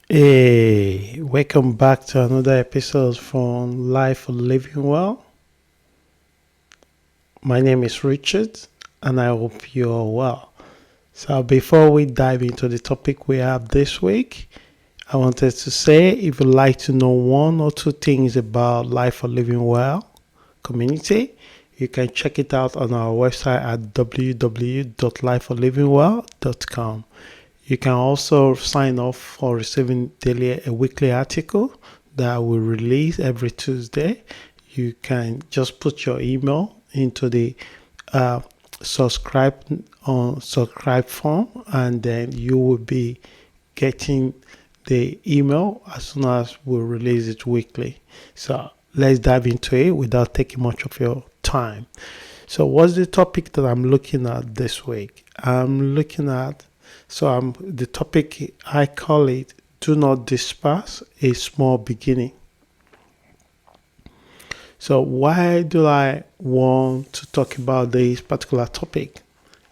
Hey, welcome back to another episode from Life for Living Well. My name is Richard, and I hope you're well. So, before we dive into the topic we have this week, I wanted to say if you'd like to know one or two things about Life for Living Well community, you can check it out on our website at www.lifeforlivingwell.com. You can also sign up for receiving daily a weekly article that we release every Tuesday. You can just put your email into the uh, subscribe form, and then you will be getting the email as soon as we release it weekly. So let's dive into it without taking much of your time. So what's the topic that I'm looking at this week? The topic I call it "Do not disperse a small beginning." So why do I want to talk about this particular topic?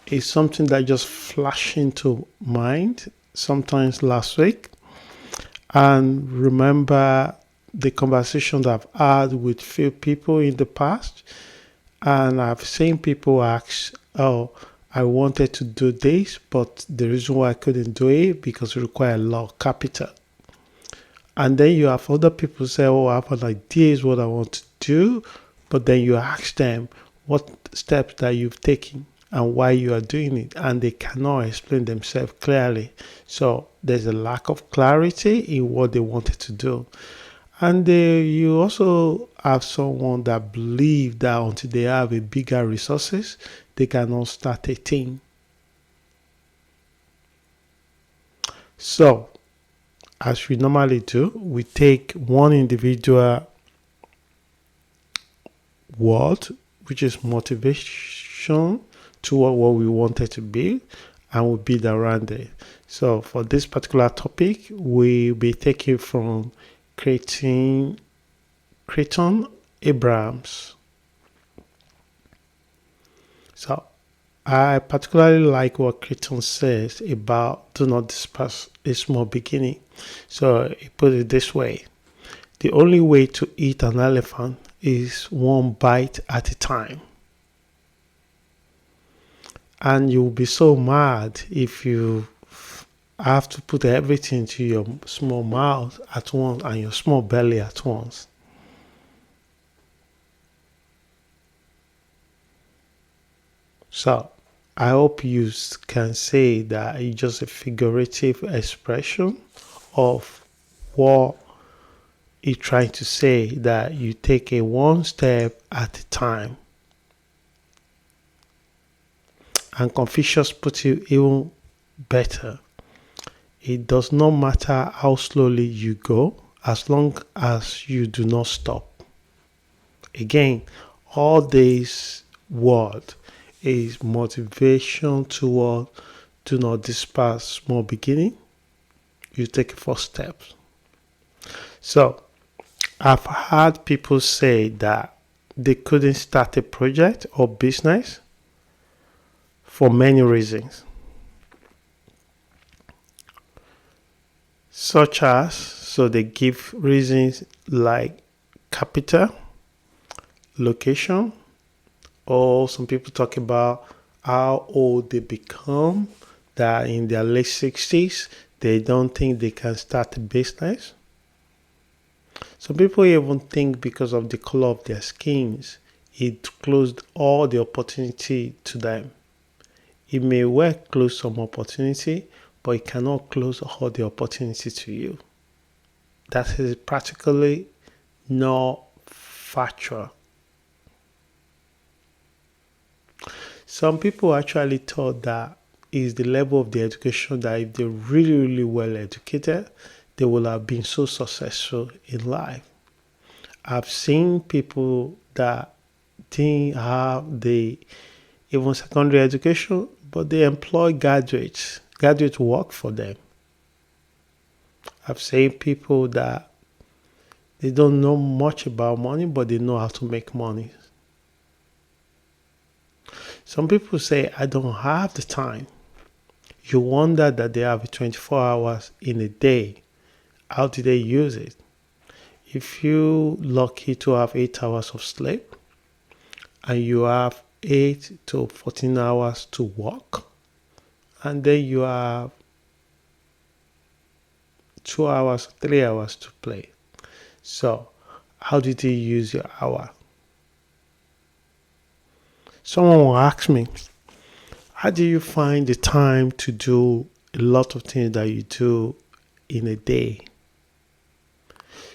It's something that just flashed into mind sometimes last week, and remember the conversation that I've had with few people in the past, and I've seen people ask, "Oh, I wanted to do this, but the reason why I couldn't do it because it required a lot of capital." And then you have other people say, "Oh, I have an idea is what I want to do," but then you ask them what steps that you've taken and why you are doing it, and they cannot explain themselves clearly. So there's a lack of clarity in what they wanted to do. And you also have someone that believe that until they have a bigger resources, they cannot start a team. So, as we normally do, we take one individual word, which is motivation, to what we wanted to be, and we build around it. So, for this particular topic, we'll be taking from Creighton Abrams. So I particularly like what Creighton says about do not disperse a small beginning. So he put it this way: the only way to eat an elephant is one bite at a time. And you'll be so mad if you have to put everything to your small mouth at once and your small belly at once. So I hope you can say that it's just a figurative expression of what he's trying to say, that you take a one step at a time. And Confucius put it even better. It does not matter how slowly you go as long as you do not stop. Again, all this word is motivation toward do not despise small beginning. You take a first step. So I've heard people say that they couldn't start a project or business for many reasons, such as, so they give reasons like capital, location, or some people talk about how old they become, that in their late 60s, they don't think they can start a business. Some people even think because of the color of their skins, it closed all the opportunity to them. It may well close some opportunity, but it cannot close all the opportunity to you. That is practically not factual. Some people actually thought that is the level of the education that if they're really, really well educated, they will have been so successful in life. I've seen people that didn't have the even secondary education, but they employ graduates. Graduates work for them. I've seen people that they don't know much about money, but they know how to make money. Some people say, I don't have the time. You wonder that they have 24 hours in a day, How did they use it? If you're lucky to have 8 hours of sleep and you have 8 to 14 hours to work, and then you have 2 hours, 3 hours to play. So, how did you use your hour? Someone will ask me, how do you find the time to do a lot of things that you do in a day?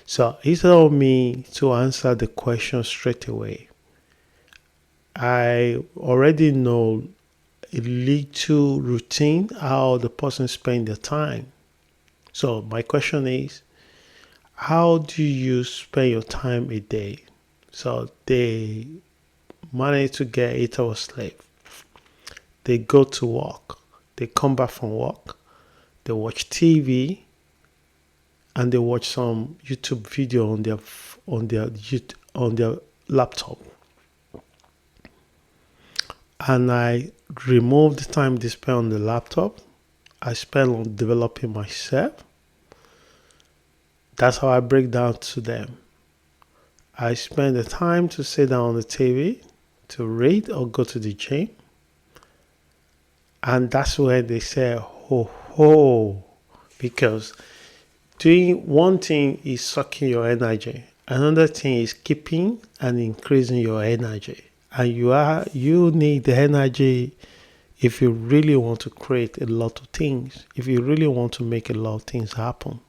So instead of me to answer the question straight away, I already know a little routine how the person spend their time. So my question is, how do you spend your time a day? So they manage to get 8 hours sleep. They go to work. They come back from work. They watch TV, and they watch some YouTube video on their laptop. And I remove the time they spend on the laptop. I spend on developing myself. That's how I break down to them. I spend the time to sit down on the TV, to read or go to the gym. And that's where they say, ho, ho, because doing one thing is sucking your energy. Another thing is keeping and increasing your energy. And you need the energy if you really want to create a lot of things, if you really want to make a lot of things happen.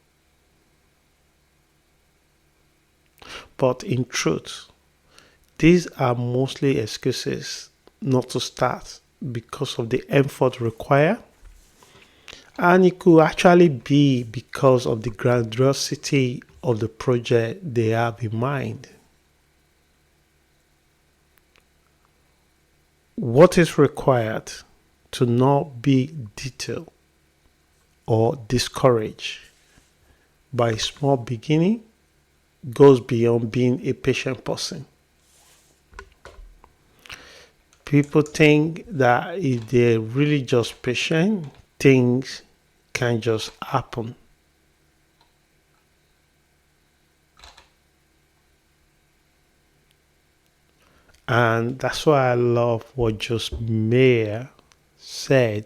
But in truth, these are mostly excuses not to start because of the effort required. And it could actually be because of the grandiosity of the project they have in mind. What is required to not be deterred or discouraged by small beginning goes beyond being a patient person. People think that if they're really just patient, things can just happen. And that's why I love what Joseph Mayer said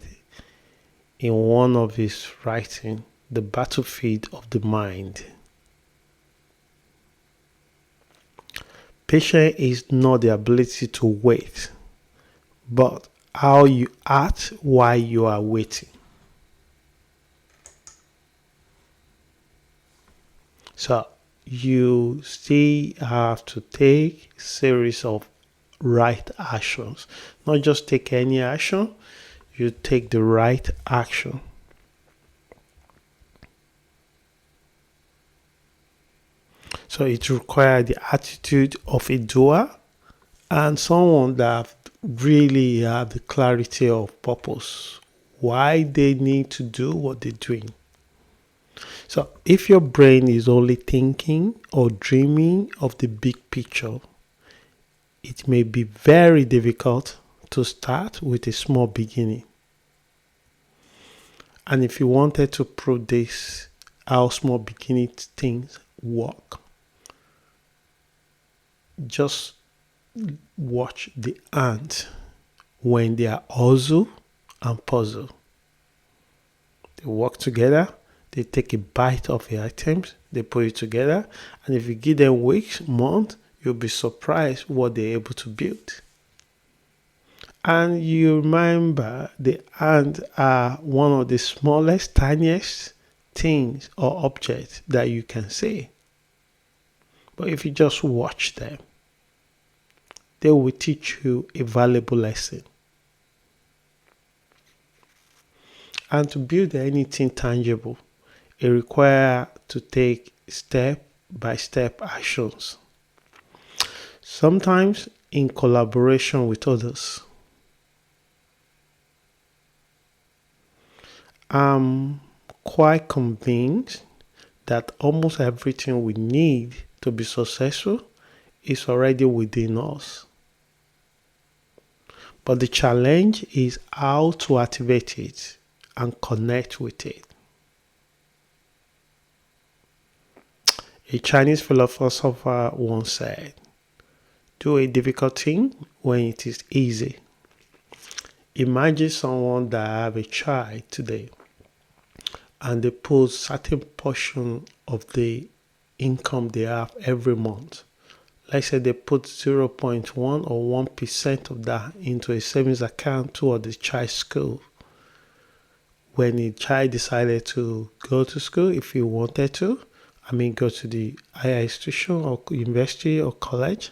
in one of his writing, The Battlefield of the Mind. Patience is not the ability to wait, but how you act while you are waiting. So you still have to take a series of right actions. Not just take any action, you take the right action. So it requires the attitude of a doer and someone that really have the clarity of purpose, why they need to do what they're doing. So if your brain is only thinking or dreaming of the big picture, it may be very difficult to start with a small beginning. And if you wanted to prove this, how small beginning things work, just watch the ants when they are hustle and puzzle. They work together, they take a bite of the items, they put it together, and if you give them weeks, months, you'll be surprised what they're able to build. And you remember the ants are one of the smallest, tiniest things or objects that you can see. But if you just watch them, they will teach you a valuable lesson. And to build anything tangible, it requires to take step-by-step actions. Sometimes in collaboration with others. I'm quite convinced that almost everything we need to be successful is already within us. But the challenge is how to activate it and connect with it. A Chinese philosopher once said, do a difficult thing when it is easy. Imagine someone that have a child today and they put certain portion of the income they have every month. Let's say they put 0.1 or 1% of that into a savings account toward the child's school. When the child decided to go to school, if he wanted to, go to the higher institution or university or college,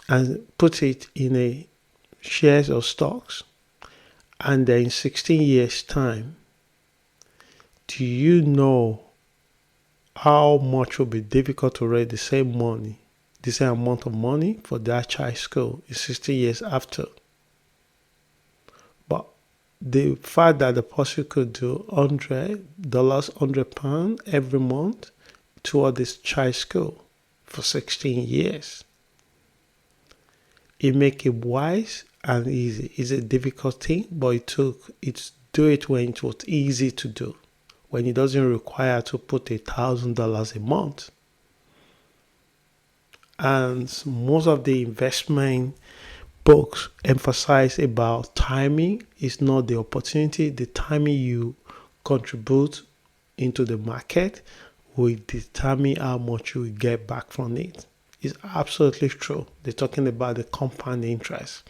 and put it in a shares or stocks, and then in 16 years' time, do you know how much will be difficult to raise the same amount of money for that child's school in 60 years after? But the fact that the person could do $100, £100 every month toward this child's school for 16 years, it make it wise and easy. It's a difficult thing, but it's do it when it was easy to do, when it doesn't require to put $1,000 a month. And most of the investment books emphasize about timing is not the opportunity. The timing you contribute into the market will determine how much you will get back from it. It's absolutely true. They're talking about the compound interest.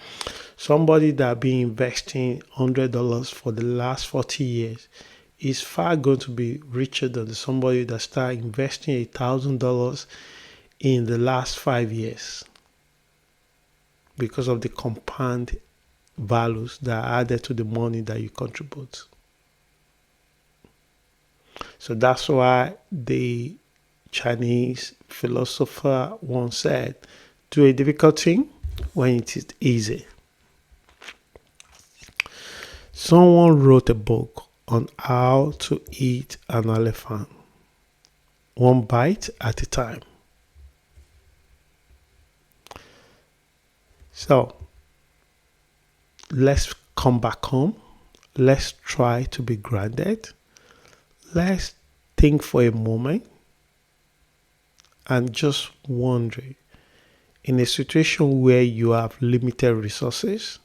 Somebody that been investing $100 for the last 40 years is far going to be richer than somebody that started investing $1,000 in the last 5 years, because of the compound values that are added to the money that you contribute. So that's why the Chinese philosopher once said, do a difficult thing when it is easy. Someone wrote a book on how to eat an elephant, one bite at a time. So let's come back home. Let's try to be grounded. Let's think for a moment and just wonder, in a situation where you have limited resources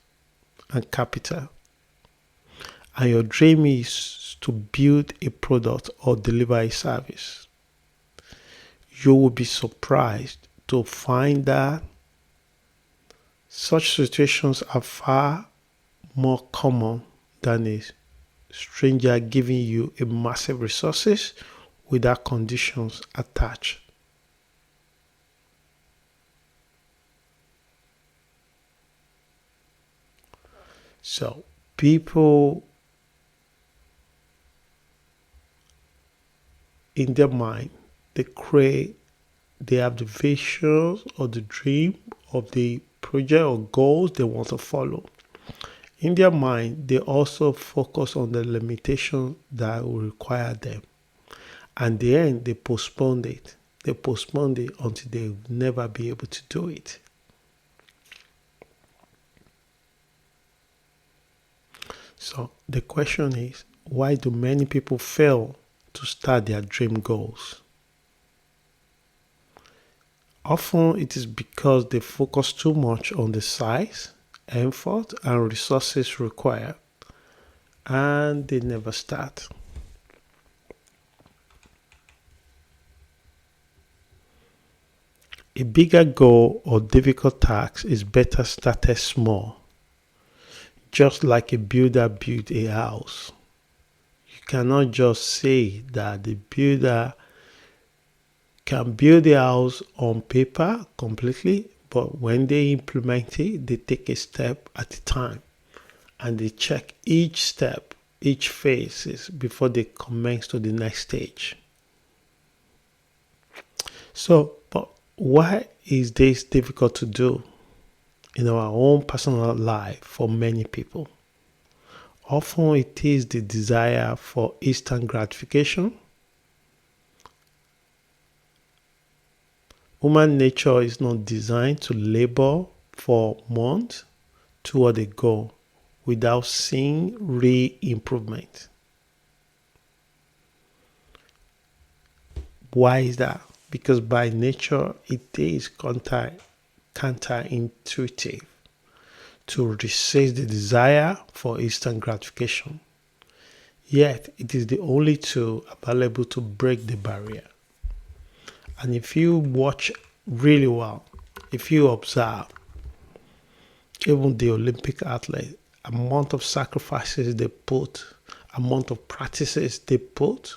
and capital, and your dream is to build a product or deliver a service, you will be surprised to find that such situations are far more common than a stranger giving you a massive resources without conditions attached. So people in their mind, they have the vision or the dream of the project or goals they want to follow. In their mind, they also focus on the limitation that will require them. And the end, they postpone it. They postpone it until they will never be able to do it. So the question is, why do many people fail to start their dream goals? Often it is because they focus too much on the size, effort, and resources required, and they never start. A bigger goal or difficult task is better started small. Just like a builder built a house. You cannot just say that the builder can build a house on paper completely, but when they implement it, they take a step at a time and they check each step, each phase before they commence to the next stage. So, but why is this difficult to do in our own personal life for many people? Often it is the desire for instant gratification. Human nature is not designed to labor for months toward a goal without seeing real improvement. Why is that? Because by nature, it is counterintuitive to resist the desire for instant gratification. Yet, it is the only tool available to break the barrier. And if you watch really well, if you observe, even the Olympic athlete, amount of sacrifices they put, amount of practices they put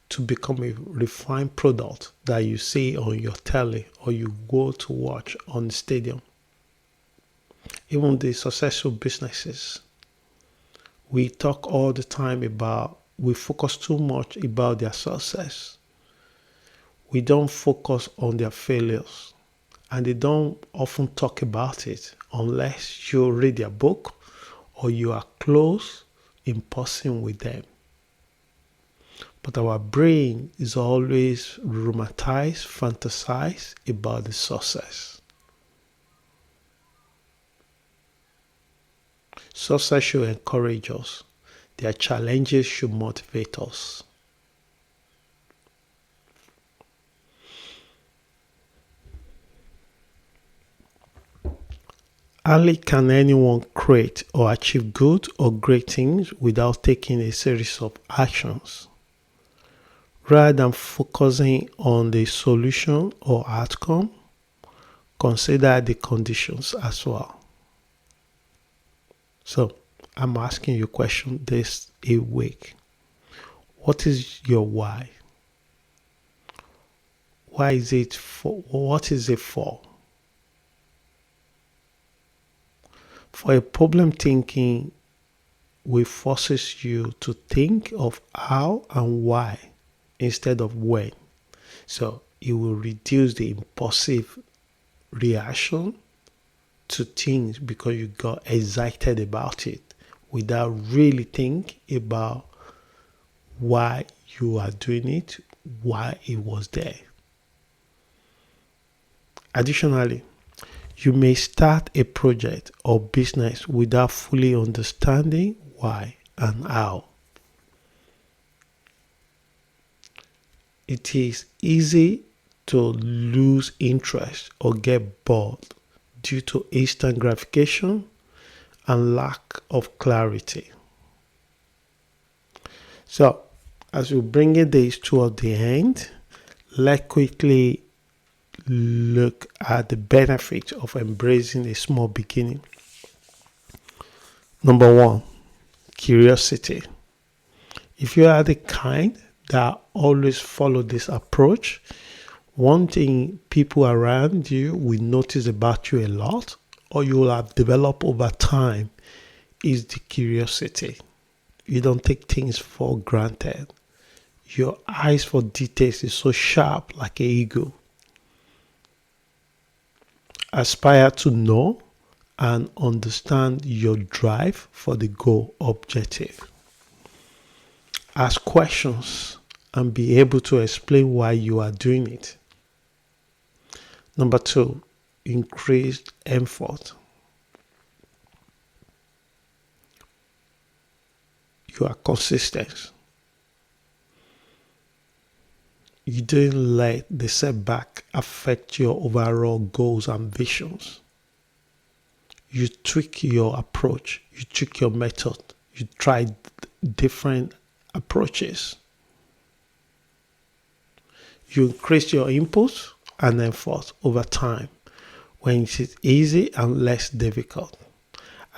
to become a refined product that you see on your telly or you go to watch on the stadium. Even the successful businesses, we talk all the time about, we focus too much about their success. We don't focus on their failures, and they don't often talk about it unless you read their book or you are close in person with them. But our brain is always romanticized, fantasized about the success. Success should encourage us. Their challenges should motivate us. Hardly can anyone create or achieve good or great things without taking a series of actions. Rather than focusing on the solution or outcome, consider the conditions as well. So, I'm asking you a question this a week. What is your why? Why is it for? What is it for? For a problem thinking, will forces you to think of how and why instead of when. So it will reduce the impulsive reaction to things because you got excited about it without really thinking about why you are doing it, why it was there. Additionally, you may start a project or business without fully understanding why and how. It is easy to lose interest or get bored due to instant gratification and lack of clarity. So, as we bring this toward the end, let's quickly look at the benefit of embracing a small beginning. Number one, curiosity. If you are the kind that always follow this approach, one thing people around you will notice about you a lot, or you will have developed over time, is the curiosity. You don't take things for granted. Your eyes for details is so sharp like an eagle. Aspire to know and understand your drive for the goal objective. Ask questions and be able to explain why you are doing it. Number two, increased effort. You are consistent. You didn't let the setback affect your overall goals and visions. You tweak your approach, you tweak your method, you try different approaches. You increase your input and effort over time when it is easy and less difficult,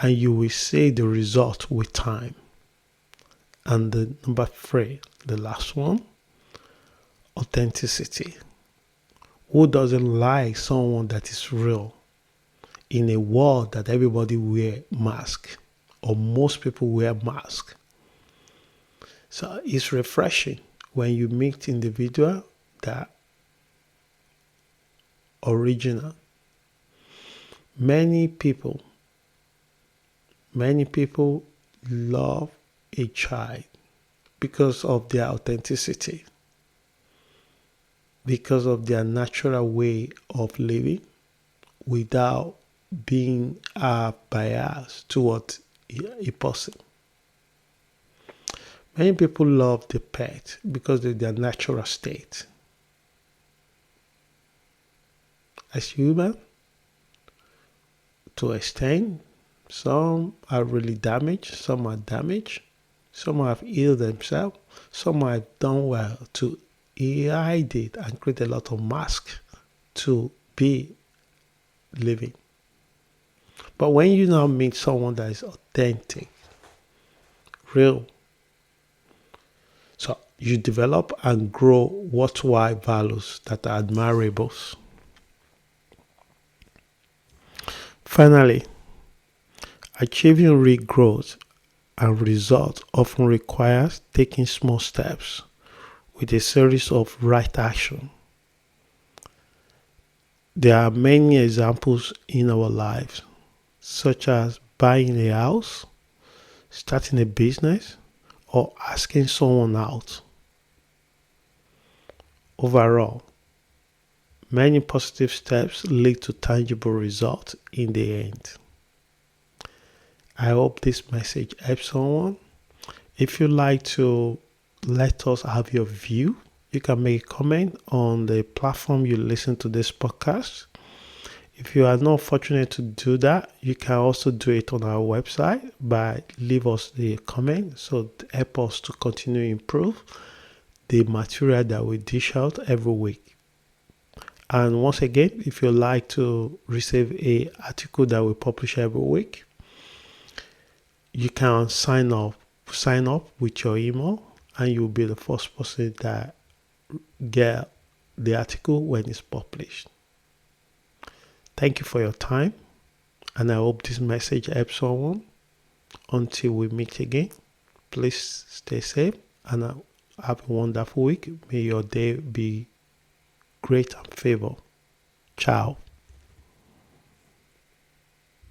and you will see the result with time. And the number three, the last one, authenticity. Who doesn't like someone that is real in a world that everybody wear mask, or most people wear mask? So it's refreshing when you meet individual that original. Many people love a child because of their authenticity, because of their natural way of living without being biased towards a person. Many people love the pet because of their natural state. as human to extent. Some are really damaged, some are damaged, some have healed themselves, some have done well to hide it and create a lot of masks to be living. But when you now meet someone that is authentic, real, so you develop and grow worthwhile values that are admirable. Finally, achieving real growth and results often requires taking small steps with a series of right action. There are many examples in our lives, such as buying a house, starting a business, or asking someone out. Overall, many positive steps lead to tangible results in the end. I hope this message helps someone. If you'd like to let us have your view, you can make a comment on the platform you listen to this podcast. If you are not fortunate to do that, you can also do it on our website by leave us the comment, so help us to continue to improve the material that we dish out every week. And once again, if you like to receive a article that we publish every week, you can sign up with your email, and you'll be the first person that get the article when it's published. Thank you for your time, and I hope this message helps someone. Until we meet again, please stay safe and have a wonderful week. May your day be great and favor. Ciao.